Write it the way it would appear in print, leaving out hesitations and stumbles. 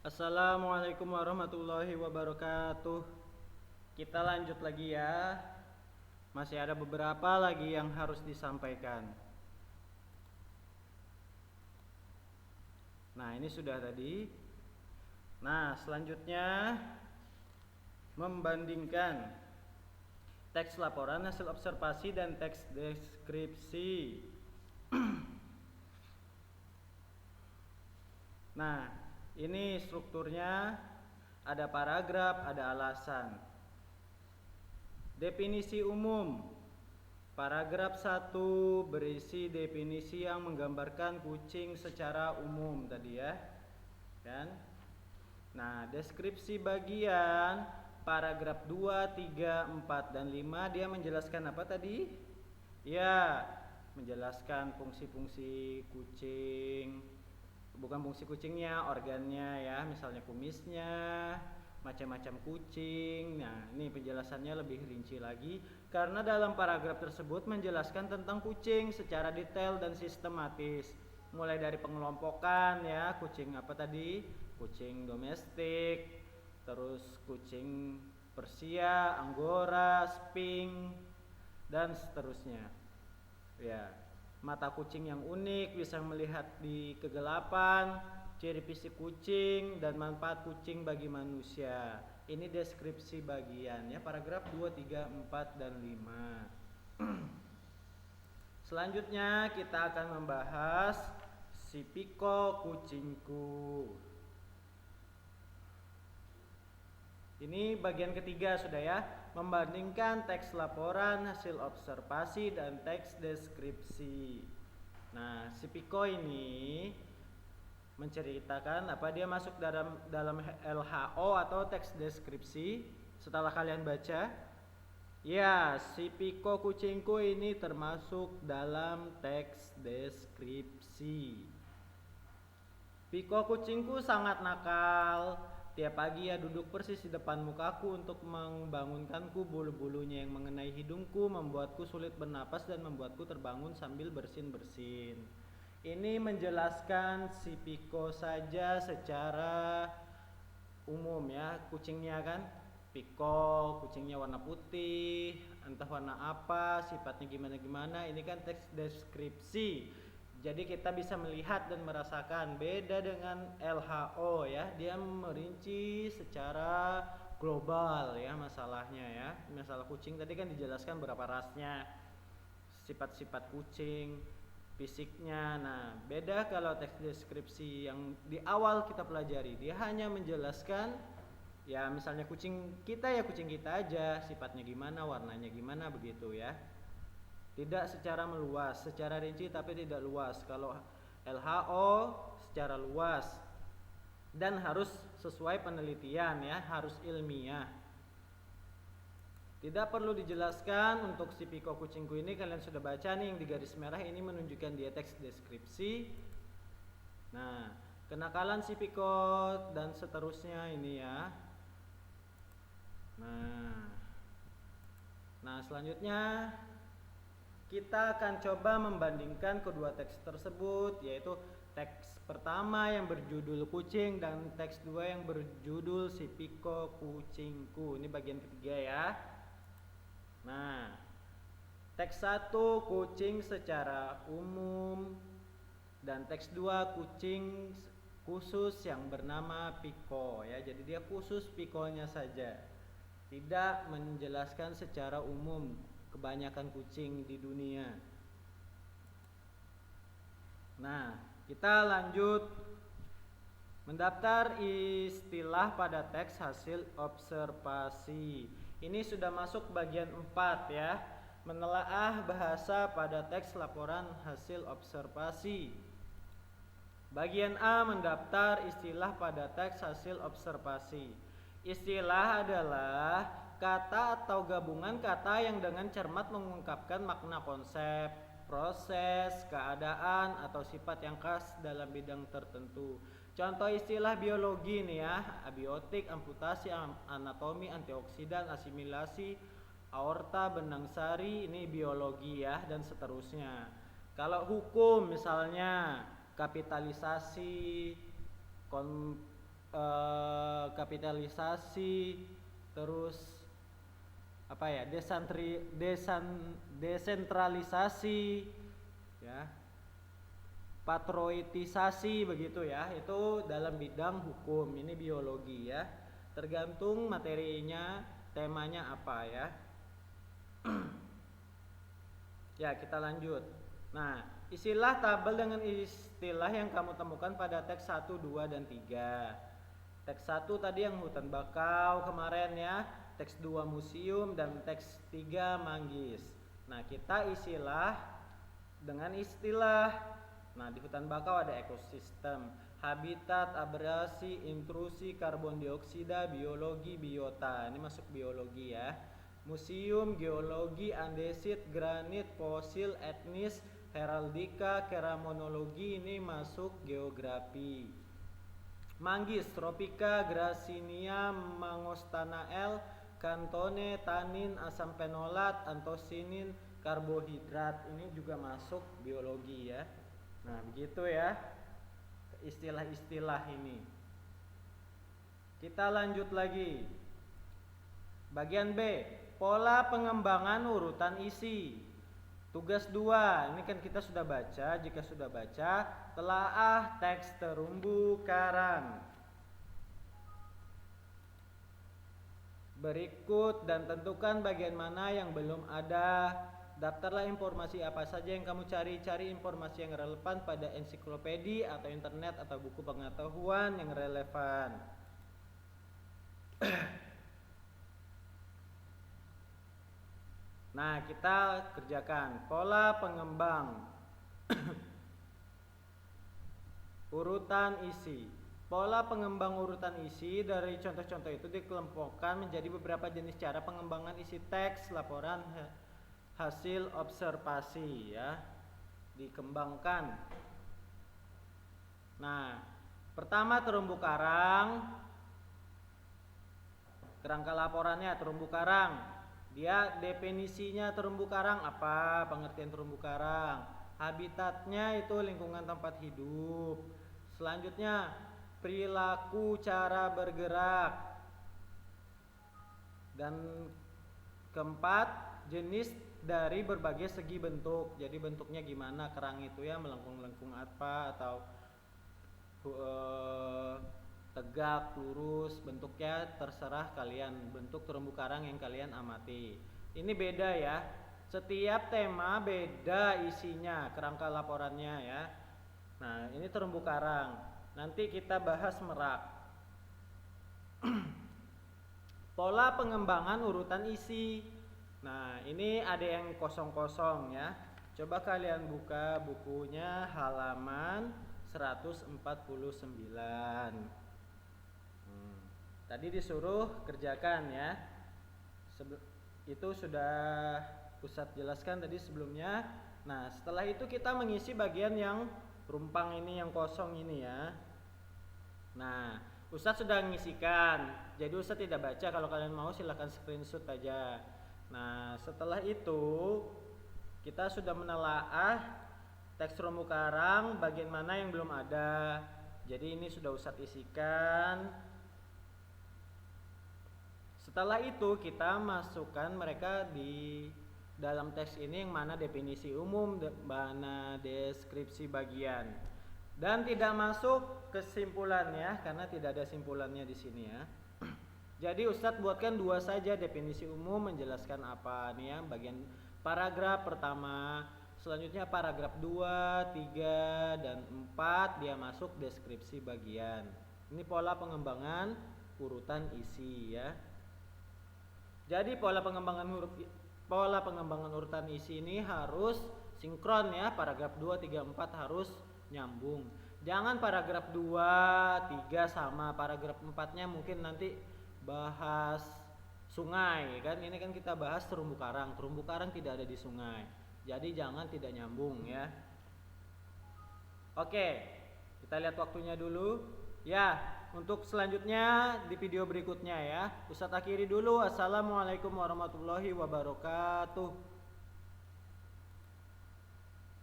Assalamualaikum warahmatullahi wabarakatuh. Kita lanjut lagi ya. Masih ada beberapa lagi yang harus disampaikan. Nah, ini sudah tadi. Nah, selanjutnya membandingkan teks laporan, hasil observasi, dan teks deskripsi. Nah, ini strukturnya ada paragraf, ada alasan. Definisi umum. Paragraf 1 berisi definisi yang menggambarkan kucing secara umum tadi ya. Kan? Nah, deskripsi bagian paragraf 2, 3, 4, dan 5 dia menjelaskan apa tadi? Ya, menjelaskan fungsi-fungsi kucing. Bukan fungsi kucingnya, organnya ya, misalnya kumisnya, macam-macam kucing. Nah, ini penjelasannya lebih rinci lagi karena dalam paragraf tersebut menjelaskan tentang kucing secara detail dan sistematis. Mulai dari pengelompokan ya, kucing apa tadi? Kucing domestik, terus kucing Persia, Anggora, Sphinx, dan seterusnya. Ya, mata kucing yang unik, bisa melihat di kegelapan, ciri fisik kucing, dan manfaat kucing bagi manusia. Ini deskripsi bagiannya paragraf 2, 3, 4, dan 5. Selanjutnya kita akan membahas si Piko kucingku. Ini bagian ketiga sudah ya. Membandingkan teks laporan, hasil observasi, dan teks deskripsi. Nah, si Piko ini menceritakan apa dia masuk dalam LHO atau teks deskripsi. Setelah kalian baca, ya, si Piko kucingku ini termasuk dalam teks deskripsi. Piko kucingku sangat nakal. Tiap pagi ia duduk persis di depan mukaku untuk membangunkanku. Bulu-bulunya yang mengenai hidungku membuatku sulit bernapas dan membuatku terbangun sambil bersin-bersin. Ini menjelaskan si Piko saja secara umum ya. Kucingnya kan Piko, kucingnya warna putih, entah warna apa, sifatnya gimana-gimana. Ini kan teks deskripsi. Jadi kita bisa melihat dan merasakan. Beda dengan LHO ya, dia merinci secara global ya masalahnya ya. Masalah kucing tadi kan dijelaskan berapa rasnya, sifat-sifat kucing, fisiknya. Nah, beda kalau teks deskripsi yang di awal kita pelajari, dia hanya menjelaskan ya misalnya kucing kita ya kucing kita aja, sifatnya gimana, warnanya gimana begitu ya. Tidak secara meluas, secara rinci tapi tidak luas. Kalau LHO secara luas dan harus sesuai penelitian ya, harus ilmiah. Tidak perlu dijelaskan untuk si Piko kucingku ini, kalian sudah baca nih yang di garis merah ini menunjukkan dia teks deskripsi. Nah, kenakalan si Piko dan seterusnya ini ya. Nah selanjutnya kita akan coba membandingkan kedua teks tersebut, yaitu teks pertama yang berjudul kucing dan teks 2 yang berjudul si Piko kucingku. Ini bagian ketiga ya. Nah, teks 1 kucing secara umum dan teks 2 kucing khusus yang bernama Piko ya. Jadi dia khusus Pikonya saja. Tidak menjelaskan secara umum kebanyakan kucing di dunia. Nah, kita lanjut mendaftar istilah pada teks hasil observasi. Ini sudah masuk bagian 4 ya. Menelaah bahasa pada teks laporan hasil observasi. Bagian A, mendaftar istilah pada teks hasil observasi. Istilah adalah kata atau gabungan kata yang dengan cermat mengungkapkan makna konsep, proses, keadaan, atau sifat yang khas dalam bidang tertentu. Contoh istilah biologi nih ya, abiotik, amputasi, anatomi, antioksidan, asimilasi, aorta, benang sari, ini biologi ya, dan seterusnya. Kalau hukum misalnya kapitalisasi, kapitalisasi, terus apa ya, desentralisasi ya, patriotisasi begitu ya, itu dalam bidang hukum, ini biologi ya, tergantung materinya, temanya apa ya. Ya, kita lanjut. Nah, isilah tabel dengan istilah yang kamu temukan pada teks 1, 2, dan 3. Teks 1 tadi yang hutan bakau kemarin ya, teks 2 museum, dan teks 3 manggis. Nah, kita isilah dengan istilah. Nah, di hutan bakau ada ekosistem, habitat, abrasi, intrusi, karbon dioksida, biologi, biota. Ini masuk biologi ya. Museum, geologi, andesit, granit, fosil, etnis, heraldika, keramonologi, ini masuk geografi. Manggis, tropika, grasinia, mangostanael, kantone, tanin, asam fenolat, antosinin, karbohidrat, ini juga masuk biologi ya. Nah, begitu ya istilah-istilah ini. Kita lanjut lagi. Bagian B, pola pengembangan urutan isi. Tugas 2, ini kan kita sudah baca. Jika sudah baca, telaah teks terumbu karang berikut dan tentukan bagian mana yang belum ada. Daftarlah informasi apa saja yang kamu cari. Cari informasi yang relevan pada ensiklopedi atau internet atau buku pengetahuan yang relevan. Nah, kita kerjakan pola pengembang urutan isi. Pola pengembang urutan isi dari contoh-contoh itu dikelompokkan menjadi beberapa jenis cara pengembangan isi teks laporan hasil observasi ya, dikembangkan. Nah, pertama terumbu karang. Kerangka laporannya terumbu karang. Dia definisinya terumbu karang apa? Pengertian terumbu karang. Habitatnya itu lingkungan tempat hidup. Selanjutnya perilaku cara bergerak. Dan keempat, jenis dari berbagai segi bentuk. Jadi bentuknya gimana kerang itu ya, melengkung-lengkung apa atau tegak, lurus, bentuknya terserah kalian, bentuk terumbu karang yang kalian amati. Ini beda ya, setiap tema beda isinya, kerangka laporannya ya. Nah, ini terumbu karang, nanti kita bahas merak. Pola pengembangan urutan isi. Nah, ini ada yang kosong-kosong ya. Coba kalian buka bukunya halaman 149. Tadi disuruh kerjakan ya. Itu sudah Ustadz jelaskan tadi sebelumnya. Nah, setelah itu kita mengisi bagian yang rumpang ini, yang kosong ini ya. Nah, Ustadz sudah mengisikan. Jadi Ustadz tidak baca, kalau kalian mau silahkan screenshot aja. Nah, setelah itu kita sudah menelaah teks terumbu karang bagian mana yang belum ada. Jadi ini sudah Ustadz isikan. Setelah itu kita masukkan mereka di dalam teks ini, yang mana definisi umum, mana deskripsi bagian, dan tidak masuk kesimpulannya karena tidak ada simpulannya di sini ya. Jadi Ustadz buatkan 2 saja, definisi umum menjelaskan apa nih ya, bagian paragraf pertama, selanjutnya paragraf 2, 3, dan 4 dia masuk deskripsi bagian. Ini pola pengembangan urutan isi ya. Jadi pola pengembangan urutan isi ini harus sinkron ya, paragraf 2, 3, 4 harus nyambung. Jangan paragraf 2, 3 sama, paragraf 4-nya mungkin nanti bahas sungai kan, ini kan kita bahas terumbu karang. Terumbu karang tidak ada di sungai. Jadi jangan tidak nyambung ya. Oke, kita lihat waktunya dulu. Ya, untuk selanjutnya di video berikutnya ya. Ustadz akhiri dulu. Assalamualaikum warahmatullahi wabarakatuh.